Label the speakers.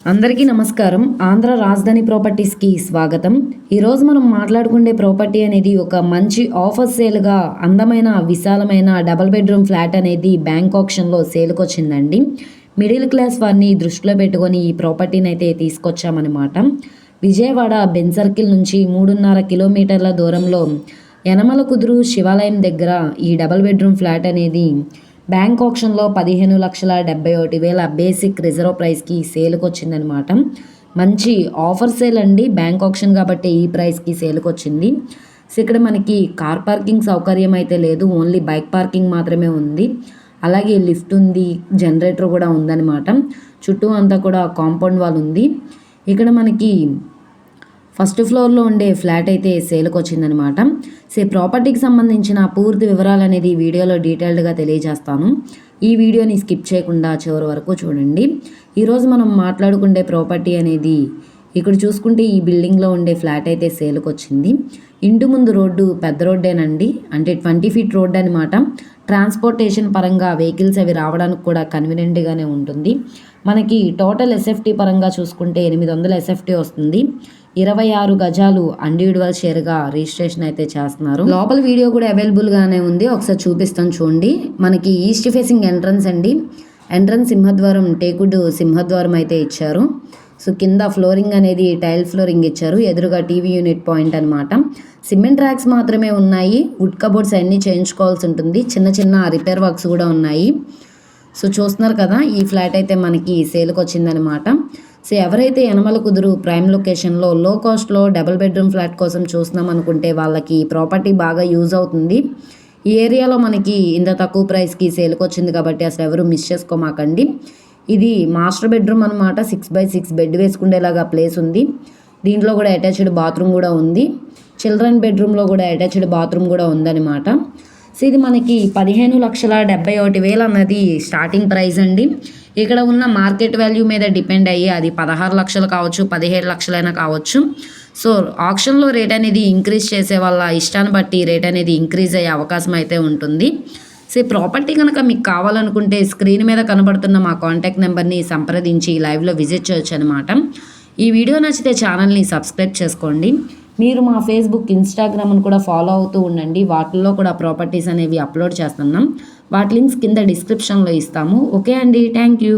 Speaker 1: అందరికీ నమస్కారం. ఆంధ్ర రాజధాని ప్రాపర్టీస్కి స్వాగతం. ఈరోజు మనం మాట్లాడుకునే ప్రాపర్టీ అనేది ఒక మంచి ఆఫర్ సేల్గా అందమైన విశాలమైన డబుల్ బెడ్రూమ్ ఫ్లాట్ అనేది బ్యాంక్ ఆప్షన్లో సేల్కి వచ్చిందండి. మిడిల్ క్లాస్ వారిని దృష్టిలో పెట్టుకొని ఈ ప్రాపర్టీని అయితే తీసుకొచ్చామన్నమాట. విజయవాడ బెన్ సర్కిల్ నుంచి 3.5 కిలోమీటర్ల దూరంలో యనమల కుదురు శివాలయం దగ్గర ఈ డబుల్ బెడ్రూమ్ ఫ్లాట్ అనేది బ్యాంక్ ఆప్షన్లో 15,71,000 బేసిక్ రిజర్వ్ ప్రైస్కి సేల్కి వచ్చిందనమాట. మంచి ఆఫర్ సేల్ అండి. బ్యాంక్ ఆప్షన్ కాబట్టి ఈ ప్రైస్కి సేల్కి వచ్చింది. సో ఇక్కడ మనకి కార్ పార్కింగ్ సౌకర్యం అయితే లేదు, ఓన్లీ బైక్ పార్కింగ్ మాత్రమే ఉంది. అలాగే లిఫ్ట్ ఉంది, జనరేటర్ కూడా ఉందన్నమాట. చుట్టూ అంతా కూడా కాంపౌండ్ వాల్ ఉంది. ఇక్కడ మనకి ఫస్ట్ ఫ్లోర్లో ఉండే ఫ్లాట్ అయితే సేల్కి వచ్చిందనమాట. సో ప్రాపర్టీకి సంబంధించిన పూర్తి వివరాలు అనేది వీడియోలో డీటెయిల్డ్గా తెలియజేస్తాను. ఈ వీడియోని స్కిప్ చేయకుండా చివరి వరకు చూడండి. ఈరోజు మనం మాట్లాడుకునే ప్రాపర్టీ అనేది ఇక్కడ చూసుకుంటే ఈ బిల్డింగ్లో ఉండే ఫ్లాట్ అయితే సేల్కి వచ్చింది. ఇంటి ముందు రోడ్డు పెద్ద రోడ్డేనండి, అంటే 20 ఫీట్ రోడ్ అనమాట. ట్రాన్స్పోర్టేషన్ పరంగా వెహికల్స్ అవి రావడానికి కూడా కన్వీనియంట్గానే ఉంటుంది. మనకి టోటల్ ఎస్ఎఫ్టీ పరంగా చూసుకుంటే 800 ఎస్ఎఫ్టీ వస్తుంది. 26 గజాలు ఇండివిడ్యువల్ షేర్గా రిజిస్ట్రేషన్ అయితే చేస్తున్నారు. లోపల వీడియో కూడా అవైలబుల్గానే ఉంది, ఒకసారి చూపిస్తాను చూడండి. మనకి ఈస్ట్ ఫేసింగ్ ఎంట్రన్స్ అండి. ఎంట్రన్స్ సింహద్వారం, టేకుడ్ సింహద్వారం అయితే ఇచ్చారు. సో కింద ఫ్లోరింగ్ అనేది టైల్ ఫ్లోరింగ్ ఇచ్చారు. ఎదురుగా టీవీ యూనిట్ పాయింట్ అనమాట. సిమెంట్ ర్యాక్స్ మాత్రమే ఉన్నాయి. వుడ్ కబోర్డ్స్ అన్నీ చేయించుకోవాల్సి ఉంటుంది. చిన్న చిన్న రిపేర్ వర్క్స్ కూడా ఉన్నాయి. సో చూస్తున్నారు కదా, ఈ ఫ్లాట్ అయితే మనకి సేల్కి వచ్చిందనమాట. సో ఎవరైతే యనమల కుదురు ప్రైమ్ లొకేషన్లో లో కాస్ట్లో డబుల్ బెడ్రూమ్ ఫ్లాట్ కోసం చూస్తున్నాం అనుకుంటే వాళ్ళకి ప్రాపర్టీ బాగా యూజ్ అవుతుంది. ఈ ఏరియాలో మనకి ఇంత తక్కువ ప్రైస్కి సేల్కి వచ్చింది కాబట్టి అసలు ఎవరు మిస్ చేసుకోమాకండి. ఇది మాస్టర్ బెడ్రూమ్ అనమాట. 6x6 బెడ్ వేసుకునేలాగా ప్లేస్ ఉంది. దీంట్లో కూడా అటాచ్డ్ బాత్రూమ్ కూడా ఉంది. చిల్డ్రన్ బెడ్రూమ్లో కూడా అటాచ్డ్ బాత్రూమ్ కూడా ఉందన్నమాట. సో ఇది మనకి 15,71,000 అన్నది స్టార్టింగ్ ప్రైస్ అండి. ఇక్కడ ఉన్న మార్కెట్ వాల్యూ మీద డిపెండ్ అయ్యి అది 16 లక్షలు కావచ్చు, 17 లక్షలైనా కావచ్చు. సో ఆప్షన్లో రేట్ అనేది ఇంక్రీజ్ చేసే వాళ్ళ ఇష్టాన్ని బట్టి రేట్ అనేది ఇంక్రీజ్ అయ్యే అవకాశం అయితే ఉంటుంది. సో ఈ ప్రాపర్టీ కనుక మీకు కావాలనుకుంటే స్క్రీన్ మీద కనబడుతున్న మా కాంటాక్ట్ నెంబర్ని సంప్రదించి లైవ్లో విజిట్ చేయొచ్చు అనమాట. ఈ వీడియో నచ్చితే ఛానల్ని సబ్స్క్రైబ్ చేసుకోండి. మీరు మా ఫేస్బుక్, ఇన్స్టాగ్రామ్ని కూడా ఫాలో అవుతూ ఉండండి. వాటిల్లో కూడా ప్రాపర్టీస్ అనేవి అప్లోడ్ చేస్తున్నాం. వాటి లింక్స్ కింద డిస్క్రిప్షన్లో ఇస్తాము. ఓకే అండి, థ్యాంక్ యూ.